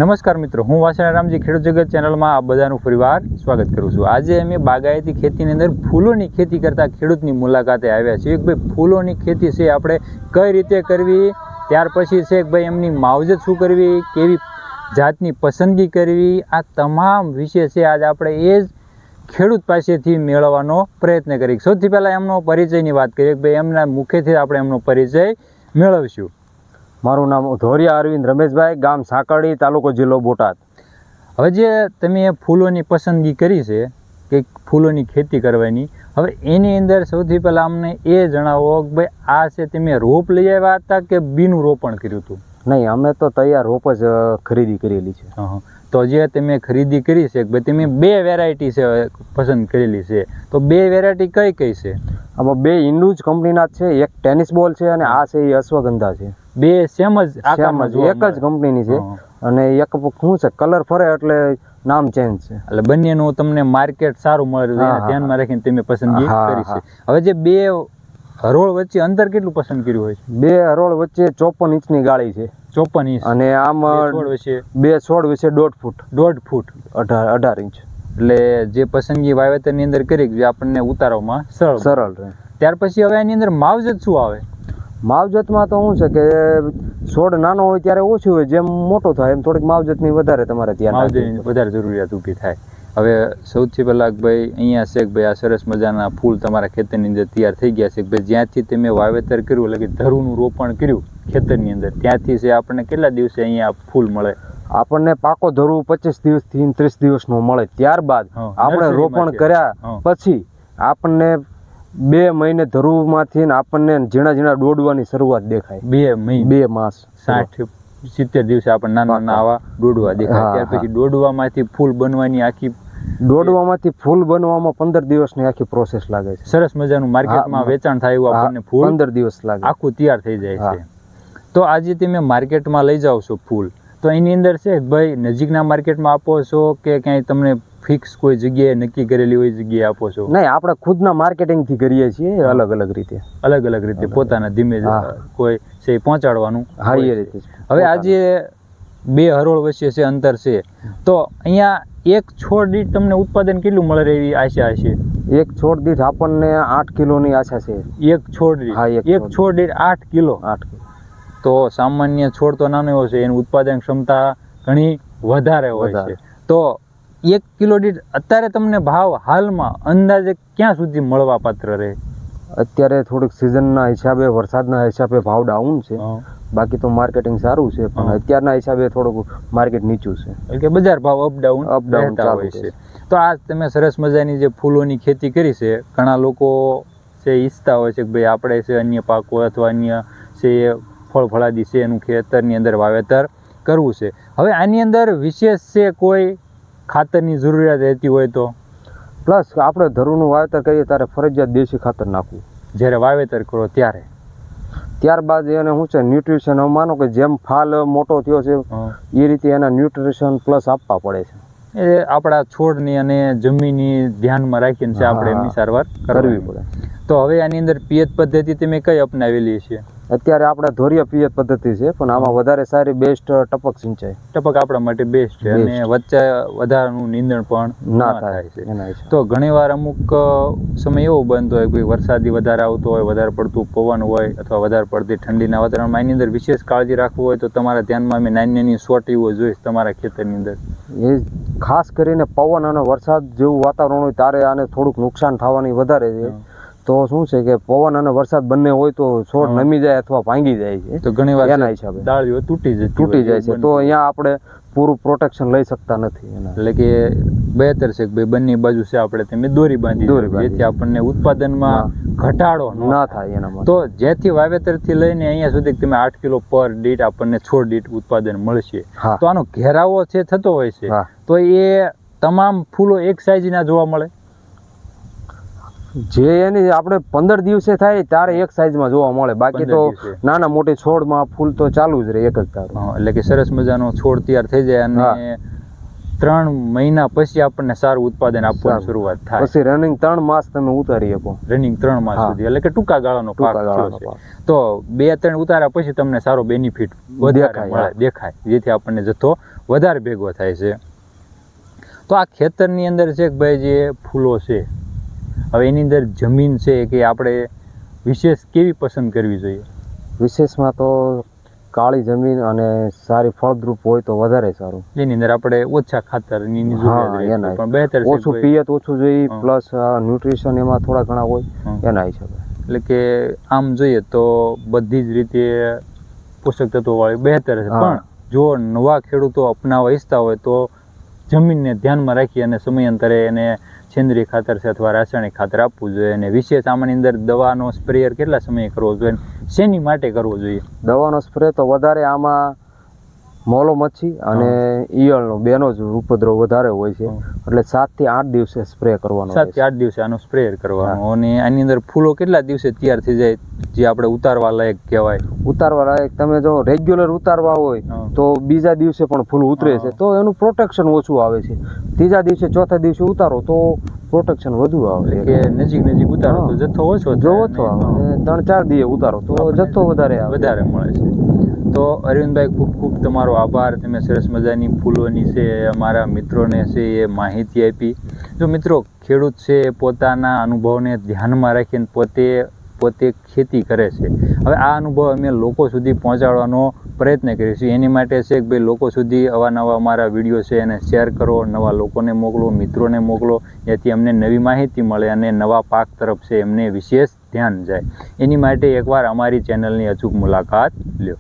નમસ્કાર મિત્રો, હું વાસણા રામજી ખેડૂત જગત ચેનલમાં આપ બધાનું ફરીવાર સ્વાગત કરું છું. આજે અમે બાગાયતી ખેતીની અંદર ફૂલોની ખેતી કરતા ખેડૂતની મુલાકાતે આવ્યા છીએ. કે ભાઈ ફૂલોની ખેતી છે આપણે કઈ રીતે કરવી, ત્યાર પછી છે કે ભાઈ એમની માવજત શું કરવી, કેવી જાતની પસંદગી કરવી, આ તમામ વિશે છે આજે આપણે એ જ ખેડૂત પાસેથી મેળવવાનો પ્રયત્ન કરીએ. સૌથી પહેલાં એમનો પરિચયની વાત કરીએ કે ભાઈ એમના મુખેથી આપણે એમનો પરિચય મેળવશું. મારું નામ ધોરિયા અરવિંદ રમેશભાઈ, ગામ સાંકળી, તાલુકો જિલ્લો બોટાદ. હવે જે તમે ફૂલોની પસંદગી કરી છે કે ફૂલોની ખેતી કરવાની, હવે એની અંદર સૌથી પહેલાં અમને એ જણાવો કે ભાઈ આ છે તમે રોપ લઈ આવ્યા હતા કે બીનું રોપણ કર્યું હતું? નહીં, અમે તો તૈયાર રોપ જ ખરીદી કરેલી છે. તો જે તમે ખરીદી કરી છે ભાઈ તમે બે વેરાયટી છે પસંદ કરેલી છે, તો બે વેરાયટી કઈ કઈ છે? આમાં બે ઇન્ડુજ કંપનીના છે, એક ટેનિસ બોલ છે અને આ છે એ અશ્વગંધા છે. બે સેમ જ એક જ કંપનીની છે અને એક શું છે કલર ફરે એટલે નામ ચેન્જ છે. એટલે બંનેનું તમને માર્કેટ સારું મળે છે, ધ્યાનમાં રાખીને તમે પસંદગી કરી છે. હવે જે બે હરોળ વચ્ચે અંતર કેટલું પસંદ કર્યું હોય છે? બે હરોળ વચ્ચે 54 ઇંચની ગાળી છે. 54 ઇંચ. અને આમ બે છોડ વિશે 1.5 ફૂટ 18 ઇંચ. એટલે જે પસંદગી વાવેતરની અંદર કરી જે આપણને ઉતારવામાં સરળ રહે. ત્યાર પછી હવે એની અંદર માવજત શું આવે? માવજતમાં તો શું છે કે છોડ નાનો હોય ત્યારે ઓછું હોય, જેમ મોટો થાય એમ થોડીક માવજતની વધારે તમારે ત્યાં વધારે જરૂરિયાત ઊભી થાય. હવે સૌથી પહેલાં ભાઈ અહીંયા છે કે ભાઈ આ સરસ મજાના ફૂલ તમારા ખેતરની અંદર તૈયાર થઈ ગયા છે કે ભાઈ જ્યાંથી તમે વાવેતર કર્યું એટલે કે ધરુનું રોપણ કર્યું ખેતરની અંદર ત્યાંથી છે આપણને કેટલા દિવસે અહીંયા ફૂલ મળે? આપણને પાકો ધરું 25 દિવસથી 30 દિવસનો મળે. ત્યારબાદ આપણે રોપણ કર્યા પછી આપણને 2 મહિને ધરુમાંથી આપણને ઝીણા દોડવાની શરૂઆત દેખાય. 2 માસ 60-70 દિવસે આપણને નાના આવા દોડવા દેખાય. ત્યાર પછી દોડવામાંથી ફૂલ બનવાની દોડવામાંથી ફૂલ બનવામાં 15 દિવસની આખી પ્રોસેસ લાગે છે. સરસ મજાનું માર્કેટમાં વેચાણ થાય એવું આપણને ફૂલ 15 દિવસ લાગે, આખું તૈયાર થઈ જાય છે. તો આજે તમે માર્કેટમાં લઈ જાઓ છો ફૂલ, તો એની અંદર છે ભાઈ નજીકના માર્કેટમાં આપો છો કે ક્યાંય તમને ફિક્સ કોઈ જગ્યાએ નક્કી કરેલી હોય જગ્યાએ આપો છો? નહીં, આપણે ખુદના માર્કેટિંગથી કરીએ છીએ. અલગ અલગ રીતે પોતાના ધીમે કોઈ છે પહોંચાડવાનું. એ રીતે. હવે આજે બે હરોળ વચ્ચે છે અંતર છે, તો અહીંયા એક છોડ દીઠ તમને ઉત્પાદન કેટલું મળે એવી આશા હશે? એક છોડ દીઠ આપણને 8 કિલોની આશા છે. એક છોડ દીઠ 8 કિલો. તો સામાન્ય છોડ તો નાનો હોય છે, એની ઉત્પાદન ક્ષમતા ઘણી વધારે હોય છે. તો 1 કિલો દીઠ અત્યારે તમને ભાવ હાલમાં અંદાજે ક્યાં સુધી મળવા પાત્ર રહે? અત્યારે થોડીક સિઝનના હિસાબે, વરસાદના હિસાબે ભાવ ડાઉન છે. બાકી તો માર્કેટિંગ સારું છે, પણ અત્યારના હિસાબે થોડુંક માર્કેટ નીચું છે. એટલે કે બજાર ભાવ અપડાઉન હોય છે. તો આ તમે સરસ મજાની જે ફૂલોની ખેતી કરી છે, ઘણા લોકો છે ઈચ્છતા હોય છે કે ભાઈ આપણે છે અન્ય પાકો અથવા અન્ય છે ફળ ફળાદી છે એનું ખેતરની અંદર વાવેતર કરવું છે. હવે આની અંદર વિશેષ છે કોઈ ખાતરની જરૂરિયાત રહેતી હોય તો? પ્લસ આપણે ધરુનું વાવેતર કરીએ ત્યારે ફરજિયાત દેશી ખાતર નાખવું જ્યારે વાવેતર કરો ત્યારે. ત્યારબાદ એને શું છે ન્યુટ્રિશન, માનો કે જેમ ફાલ મોટો થયો છે એ રીતે એના ન્યુટ્રિશન પ્લસ આપવા પડે છે. એ આપણા છોડની અને જમીનની ધ્યાનમાં રાખીને છે આપણે એમની સારવાર કરવી પડે. તો હવે આની અંદર પિયત પદ્ધતિ તમે કઈ અપનાવેલી છે? અત્યારે આપણે ધોરિયા પિયત પદ્ધતિ છે, પણ આમાં વધારે સારી બેસ્ટ ટપક સિંચાઈ. ટપક આપણા માટે બેસ્ટ છે અને વચ્ચે વધારાનું નીંદણ પણ ના થાય છે. તો ઘણીવાર અમુક સમય એવો બનતો હોય કે વરસાદી વધારે આવતો હોય, વધારે પડતું પવન હોય અથવા વધારે પડતી ઠંડીના વાતાવરણમાં એની અંદર વિશેષ કાળજી રાખવું હોય તો તમારા ધ્યાનમાં અમે નાની સોટીઓ જોઈશ તમારા ખેતરની અંદર. એ ખાસ કરીને પવન અને વરસાદ જેવું વાતાવરણ હોય ત્યારે આને થોડુંક નુકસાન થવાની વધારે છે. તો શું છે કે પવન અને વરસાદ બંને હોય તો છોડ નમી જાય અથવા ભાંગી જાય છે. તો ઘણી વાર એના હિસાબે ડાળીઓ તૂટી જાય છે. તો અહીંયા આપણે પૂરું પ્રોટેક્શન લઈ શકતા નથી. એટલે કે બહેતર છે કે ભાઈ બંને બાજુ છે આપણે તમે દોરી બાંધી જેથી આપણને ઉત્પાદનમાં ઘટાડો ના થાય એનામાં. તો જેથી વાવેતરથી લઈને અહીંયા સુધી તમે 8 કિલો પર દીઠ આપણને છોડ દીઠ ઉત્પાદન મળશે. તો આનો ઘેરાવો છે થતો હોય છે, તો એ તમામ ફૂલો એક સાઈઝના જોવા મળે? જે એની આપણે 15 દિવસે થાય ત્યારે એક સાઈઝમાં જોવા મળે, બાકી તો નાના મોટી છોડમાં ફૂલ તો ચાલુ જ રહે એક જ ધારું. એટલે કે સરસ મજાનો છોડ તૈયાર થઈ જાય અને 3 મહિના પછી આપણને સારું ઉત્પાદન આપવાની શરૂઆત થાય. પછી રનિંગ 3 માસ તમે ઉતારી શકો. રનિંગ 3 માસ સુધી, એટલે કે ટૂંકા ગાળાનો પાક છે. તો 2-3 ઉતાર્યા પછી તમને સારો બેનિફિટ દેખાય, જેથી આપણને જથ્થો વધારે ભેગો થાય છે. તો આ ખેતરની અંદર છે કે ભાઈ જે ફૂલો છે, હવે એની અંદર જમીન છે કે આપણે વિશેષ કેવી પસંદ કરવી જોઈએ? વિશેષમાં તો કાળી જમીન અને સારી ફળદ્રુપ હોય તો વધારે સારું. એની અંદર આપણે ઓછા ખાતરની જરૂરિયાત રહે છે, પણ બહેતર છે ઓછું પિયત ઓછું જોઈએ, પ્લસ ન્યુટ્રિશન એમાં થોડા ઘણા હોય એના હિસાબે. એટલે કે આમ જોઈએ તો બધી જ રીતે પોષક તત્વો વાળી બહેતર છે. પણ જો નવા ખેડૂતો અપનાવવા ઈચ્છતા હોય તો જમીનને ધ્યાનમાં રાખી અને સમયાંતરે એને સેન્દ્રિય ખાતર છે અથવા રાસાયણિક ખાતર આપવું જોઈએ. અને વિશેષ આમાંની અંદર દવાનો સ્પ્રેયર કેટલા સમયે કરવો જોઈએ, શેની માટે કરવો જોઈએ? દવાનો સ્પ્રે તો વધારે આમાં મોલો મચ્છી અને ઈયળનો બેનો જ ઉપદ્રવ વધારે હોય છે, એટલે 7 થી 8 દિવસે સ્પ્રે કરવાનો. 7 થી 8 દિવસે આનો સ્પ્રેયર કરવાનો. અને આની અંદર ફૂલો કેટલા દિવસે તૈયાર થઈ જાય જે આપણે ઉતારવા લાયક કહેવાય? ઉતારવા લાયક તમે જો રેગ્યુલર ઉતારવા હોય તો બીજા દિવસે પણ ફૂલ ઉતરે છે, તો એનું પ્રોટેક્શન ઓછું આવે છે. ત્રીજા દિવસે ચોથા દિવસે ઉતારો તો પ્રોટેક્શન વધુ આવે. એટલે કે નજીક ઉતારો તો જથ્થો ઓછો આવે, 3-4 દિવસે ઉતારો તો જથ્થો વધારે મળે છે. તો અરવિંદભાઈ, ખૂબ ખૂબ તમારો આભાર. તમે સરસ મજાની ફૂલોની છે અમારા મિત્રોને છે એ માહિતી આપી. જો મિત્રો, ખેડૂત છે એ પોતાના અનુભવને ધ્યાનમાં રાખીને પોતે ખેતી કરે છે. હવે આ અનુભવ અમે લોકો સુધી પહોંચાડવાનો પ્રયત્ન કરીશું. એની માટે છે કે ભાઈ લોકો સુધી અવાનવા અમારા વિડીયો છે એને શેર કરો, નવા લોકોને મોકલો, મિત્રોને મોકલો, જેથી અમને નવી માહિતી મળે અને નવા પાક તરફ છે એમને વિશેષ ધ્યાન જાય. એની માટે એકવાર અમારી ચેનલની અચૂક મુલાકાત લ્યો.